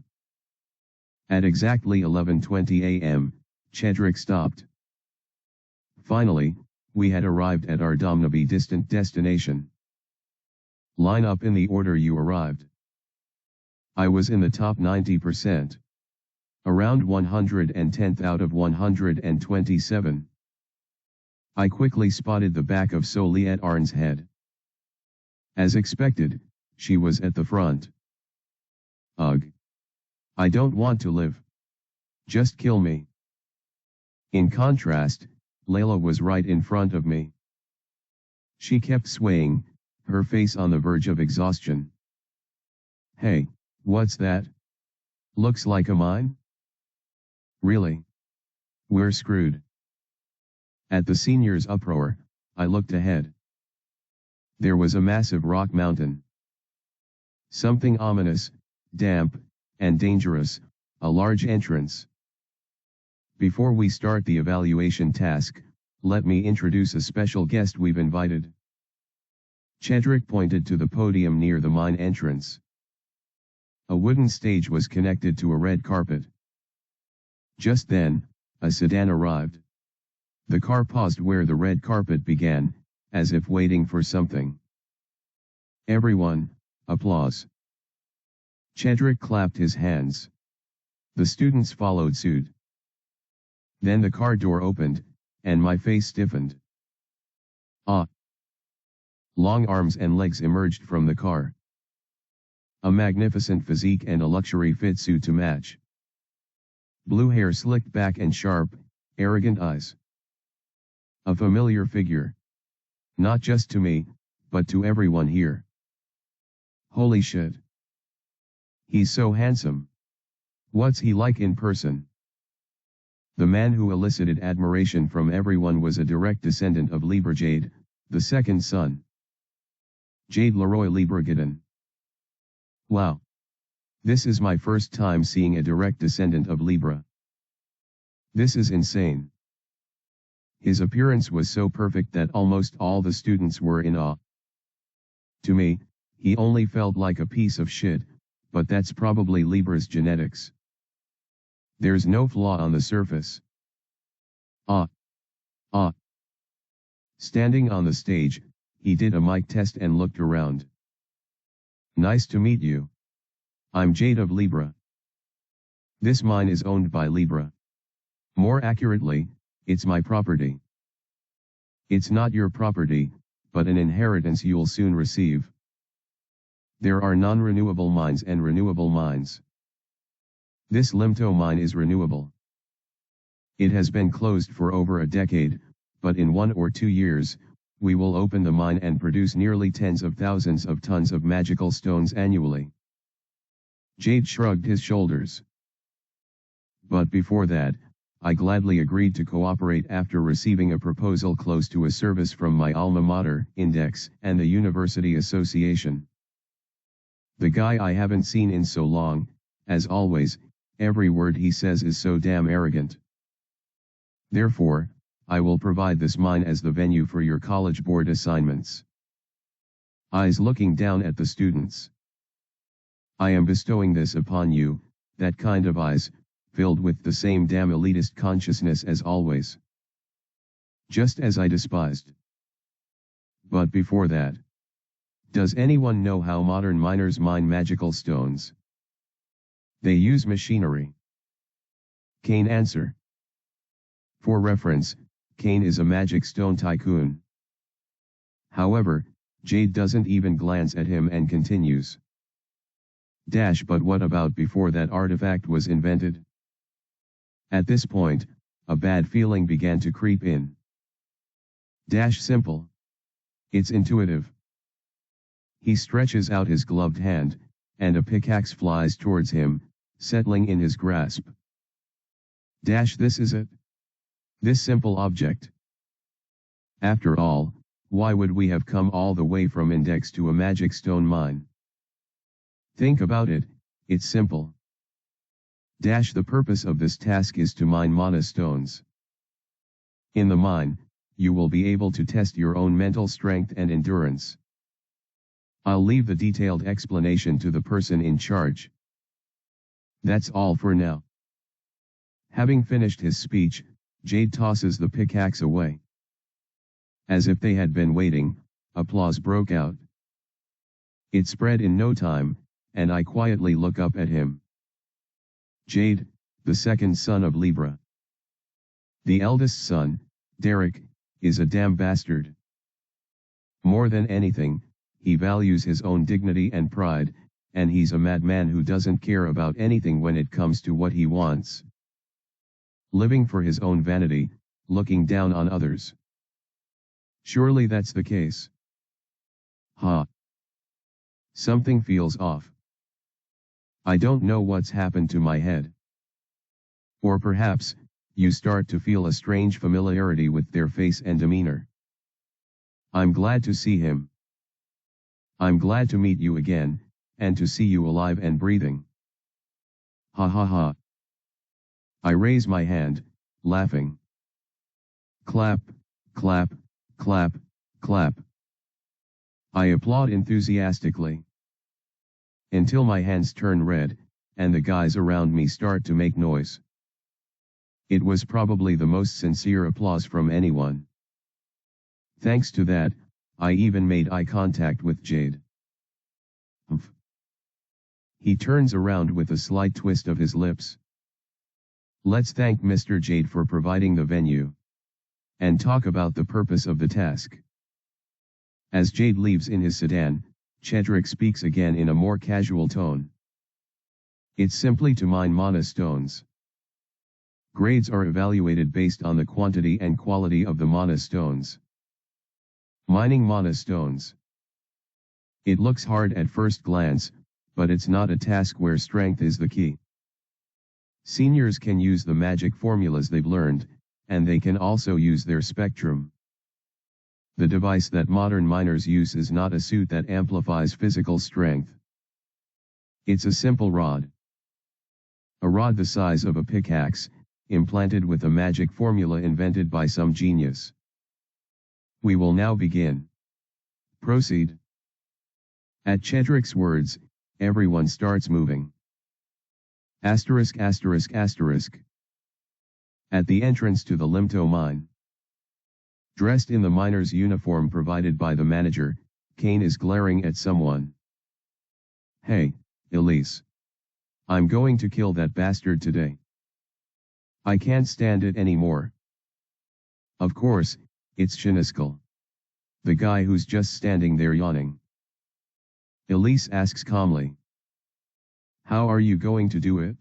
At exactly 11:20 a.m., Chedrick stopped. Finally, we had arrived at our damnably distant destination. Line up in the order you arrived. I was in the top 90%. Around 110th out of 127. I quickly spotted the back of Soliette Arn's head. As expected, she was at the front. Ugh. I don't want to live. Just kill me. In contrast, Layla was right in front of me. She kept swaying, her face on the verge of exhaustion. Hey, what's that? Looks like a mine? Really? We're screwed. At the seniors' uproar, I looked ahead. There was a massive rock mountain. Something ominous, damp, and dangerous, a large entrance. Before we start the evaluation task, let me introduce a special guest we've invited. Chedrick pointed to the podium near the mine entrance. A wooden stage was connected to a red carpet. Just then, a sedan arrived. The car paused where the red carpet began, as if waiting for something. Everyone, applause. Chedrick clapped his hands. The students followed suit. Then the car door opened, and my face stiffened. Ah! Long arms and legs emerged from the car. A magnificent physique and a luxury fit suit to match. Blue hair slicked back and sharp, arrogant eyes. A familiar figure. Not just to me, but to everyone here. Holy shit. He's so handsome. What's he like in person? The man who elicited admiration from everyone was a direct descendant of Libre Jade, the second son. Jade Leroy Libregadon. Wow. This is my first time seeing a direct descendant of Libra. This is insane. His appearance was so perfect that almost all the students were in awe. To me, He only felt like a piece of shit, but that's probably Libra's genetics. There's no flaw on the surface. Ah. Ah. Standing on the stage, he did a mic test and looked around. Nice to meet you. I'm Jade of Libra. This mine is owned by Libra. More accurately, it's my property. It's not your property, but an inheritance you'll soon receive. There are non-renewable mines and renewable mines. This Limto mine is renewable. It has been closed for over a decade, but in 1 or 2 years, we will open the mine and produce nearly tens of thousands of tons of magical stones annually. Jade shrugged his shoulders. But before that, I gladly agreed to cooperate after receiving a proposal close to a service from my alma mater, Index, and the University Association. The guy I haven't seen in so long, as always, every word he says is so damn arrogant. Therefore, I will provide this mine as the venue for your college board assignments. Eyes looking down at the students. I am bestowing this upon you, that kind of eyes, filled with the same damn elitist consciousness as always. Just as I despised. But before that, does anyone know how modern miners mine magical stones? They use machinery. Kane answer. For reference, Kane is a magic stone tycoon. However, Jade doesn't even glance at him and continues. But what about before that artifact was invented? At this point, a bad feeling began to creep in. Simple. It's intuitive. He stretches out his gloved hand, and a pickaxe flies towards him, settling in his grasp. This is it. This simple object. After all, why would we have come all the way from Index to a magic stone mine? Think about it, it's simple. The purpose of this task is to mine mana stones. In the mine, you will be able to test your own mental strength and endurance. I'll leave the detailed explanation to the person in charge. That's all for now. Having finished his speech, Jade tosses the pickaxe away. As if they had been waiting, applause broke out. It spread in no time, and I quietly look up at him. Jade, the second son of Libra. The eldest son, Derek, is a damn bastard. More than anything, he values his own dignity and pride, and he's a madman who doesn't care about anything when it comes to what he wants. Living for his own vanity, looking down on others. Surely that's the case. Something feels off. I don't know what's happened to my head. Or perhaps, you start to feel a strange familiarity with their face and demeanor. I'm glad to see him. I'm glad to meet you again, and to see you alive and breathing. Ha. I raise my hand, laughing. Clap, clap, clap, clap. I applaud enthusiastically. Until my hands turn red, and the guys around me start to make noise. It was probably the most sincere applause from anyone. Thanks to that, I even made eye contact with Jade. He turns around with a slight twist of his lips. Let's thank Mr. Jade for providing the venue. And talk about the purpose of the task. As Jade leaves in his sedan, Chedrick speaks again in a more casual tone. It's simply to mine mana stones. Grades are evaluated based on the quantity and quality of the mana stones. Mining mana stones. It looks hard at first glance, but it's not a task where strength is the key. Seniors can use the magic formulas they've learned, and they can also use their spectrum. The device that modern miners use is not a suit that amplifies physical strength. It's a simple rod. A rod the size of a pickaxe, implanted with a magic formula invented by some genius. We will now begin. Proceed. At Chedric's words, everyone starts moving. Asterisk asterisk asterisk. At the entrance to the Limto mine. Dressed in the miner's uniform provided by the manager, Kane is glaring at someone. Hey, Elise. I'm going to kill that bastard today. I can't stand it anymore. Of course, it's Shiniskal. The guy who's just standing there yawning. Elise asks calmly. How are you going to do it?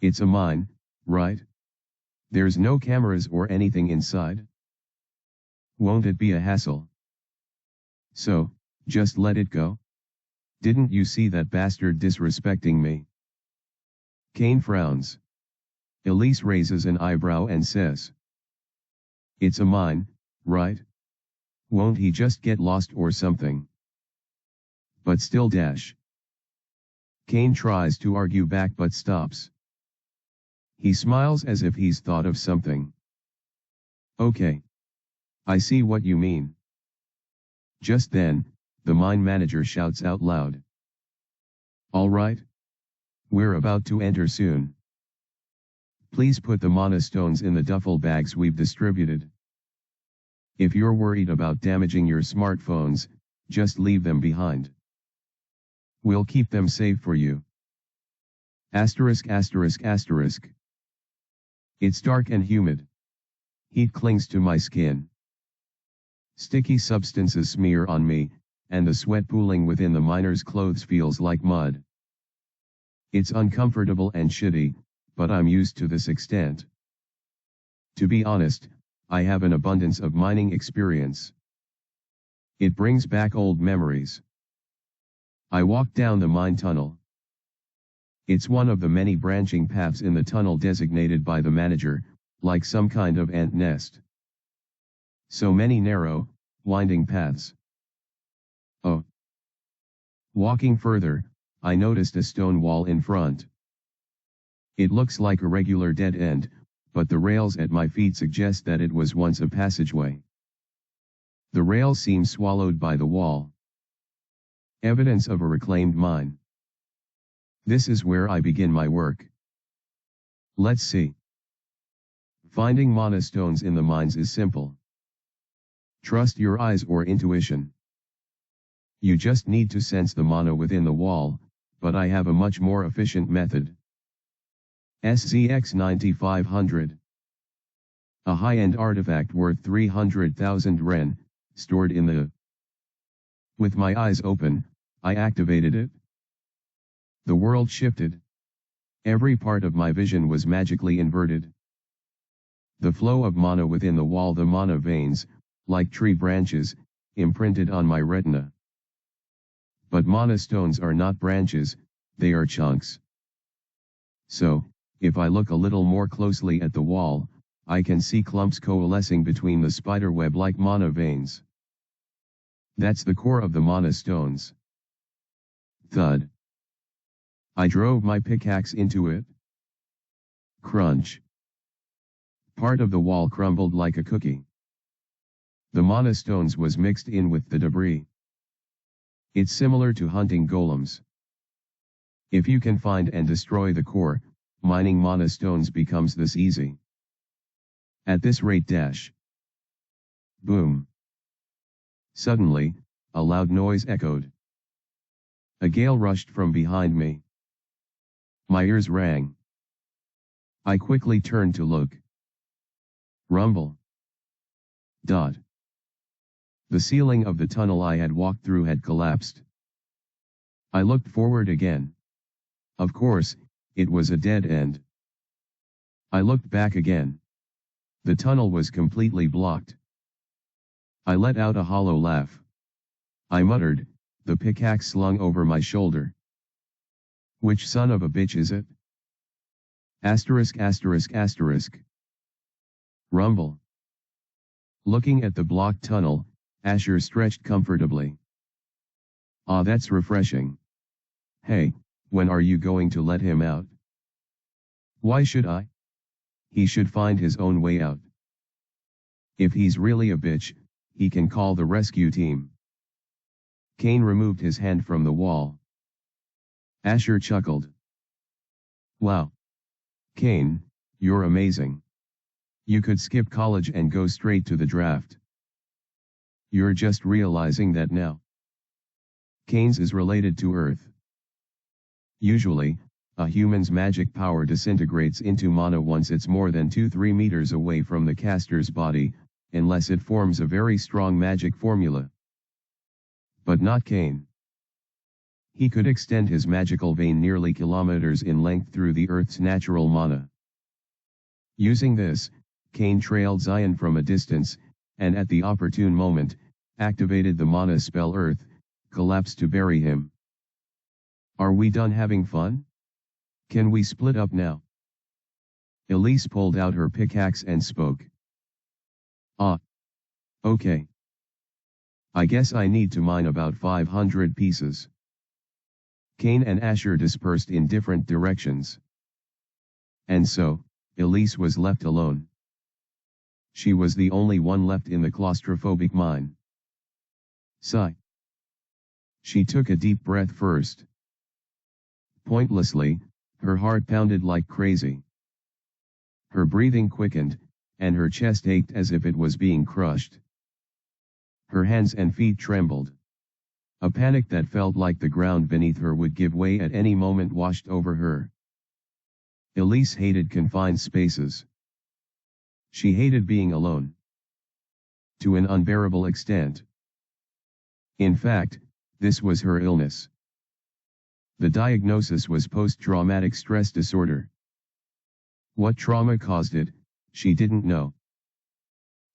It's a mine, right? There's no cameras or anything inside. Won't it be a hassle? So, just let it go? Didn't you see that bastard disrespecting me? Kane frowns. Elise raises an eyebrow and says. It's a mine, right? Won't he just get lost or something? But still dash. Kane tries to argue back but stops. He smiles as if he's thought of something. Okay. I see what you mean. Just then, the mine manager shouts out loud. All right. We're about to enter soon. Please put the mana stones in the duffel bags we've distributed. If you're worried about damaging your smartphones, just leave them behind. We'll keep them safe for you. Asterisk asterisk asterisk. It's dark and humid. Heat clings to my skin. Sticky substances smear on me, and the sweat pooling within the miner's clothes feels like mud. It's uncomfortable and shitty, but I'm used to this extent. To be honest, I have an abundance of mining experience. It brings back old memories. I walk down the mine tunnel. It's one of the many branching paths in the tunnel designated by the manager, like some kind of ant nest. So many narrow, winding paths. Oh. Walking further, I noticed a stone wall in front. It looks like a regular dead end, but the rails at my feet suggest that it was once a passageway. The rails seem swallowed by the wall. Evidence of a reclaimed mine. This is where I begin my work. Let's see. Finding mana stones in the mines is simple. Trust your eyes or intuition. You just need to sense the mana within the wall, but I have a much more efficient method. SZX 9500. A high-end artifact worth 300,000 Ren, stored in the... With my eyes open, I activated it. The world shifted. Every part of my vision was magically inverted. The flow of mana within the wall, the mana veins, like tree branches, imprinted on my retina. But mana stones are not branches, they are chunks. So, if I look a little more closely at the wall, I can see clumps coalescing between the spiderweb like mana veins. That's the core of the mana stones. Thud. I drove my pickaxe into it. Crunch. Part of the wall crumbled like a cookie. The mana stones was mixed in with the debris. It's similar to hunting golems. If you can find and destroy the core, mining mana stones becomes this easy. At this rate dash. Boom. Suddenly, a loud noise echoed. A gale rushed from behind me. My ears rang. I quickly turned to look. Rumble. Dot. The ceiling of the tunnel I had walked through had collapsed. I looked forward again. Of course, it was a dead end. I looked back again. The tunnel was completely blocked. I let out a hollow laugh. I muttered, the pickaxe slung over my shoulder. Which son of a bitch is it? Asterisk asterisk asterisk. Rumble. Looking at the blocked tunnel, Asher stretched comfortably. Ah, that's refreshing. Hey, when are you going to let him out? Why should I? He should find his own way out. If he's really a bitch, he can call the rescue team. Kane removed his hand from the wall. Asher chuckled. Wow. Kane, you're amazing. You could skip college and go straight to the draft. You're just realizing that now. Kane's is related to Earth. Usually, a human's magic power disintegrates into mana once it's more than 2-3 meters away from the caster's body, unless it forms a very strong magic formula. But not Kane. He could extend his magical vein nearly kilometers in length through the Earth's natural mana. Using this, Kane trailed Zion from a distance, and at the opportune moment, activated the mana spell Earth, collapsed to bury him. Are we done having fun? Can we split up now? Elise pulled out her pickaxe and spoke. Ah. Okay. I guess I need to mine about 500 pieces. Kane and Asher dispersed in different directions. And so, Elise was left alone. She was the only one left in the claustrophobic mine. Sigh. She took a deep breath first. Pointlessly, her heart pounded like crazy. Her breathing quickened, and her chest ached as if it was being crushed. Her hands and feet trembled. A panic that felt like the ground beneath her would give way at any moment washed over her. Elise hated confined spaces. She hated being alone. To an unbearable extent. In fact, this was her illness. The diagnosis was post-traumatic stress disorder. What trauma caused it, she didn't know.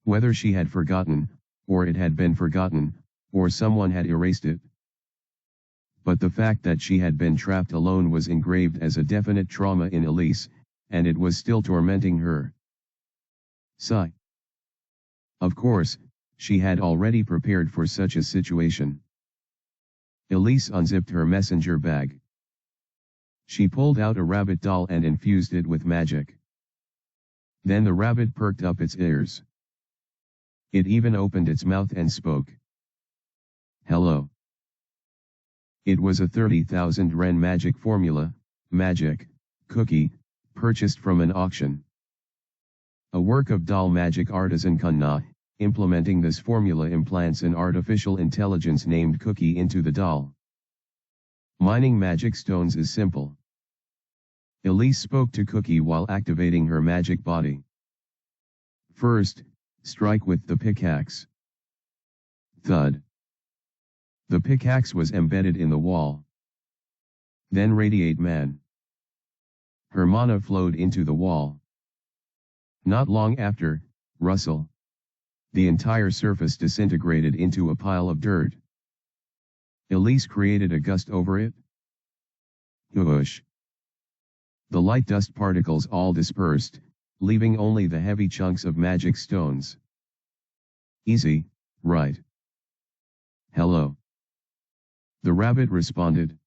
Whether she had forgotten, or it had been forgotten, or someone had erased it. But the fact that she had been trapped alone was engraved as a definite trauma in Elise, and it was still tormenting her. Sigh. Of course, she had already prepared for such a situation. Elise unzipped her messenger bag. She pulled out a rabbit doll and infused it with magic. Then the rabbit perked up its ears. It even opened its mouth and spoke. Hello. It was a 30,000 Ren magic formula, magic, cookie, purchased from an auction. A work of doll magic artisan Kunna, implementing this formula implants an artificial intelligence named Cookie into the doll. Mining magic stones is simple. Elise spoke to Cookie while activating her magic body. First, strike with the pickaxe. Thud. The pickaxe was embedded in the wall. Then radiate man. Her mana flowed into the wall. Not long after, rustle. The entire surface disintegrated into a pile of dirt. Elise created a gust over it. Whoosh. The light dust particles all dispersed, leaving only the heavy chunks of magic stones. Easy, right? Hello. The rabbit responded.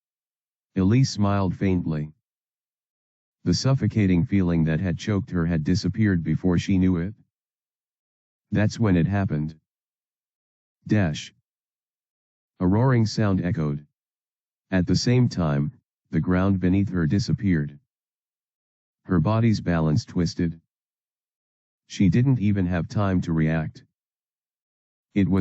Elise smiled faintly. The suffocating feeling that had choked her had disappeared before she knew it. That's when it happened. Dash. A roaring sound echoed. At the same time, the ground beneath her disappeared. Her body's balance twisted. She didn't even have time to react. It was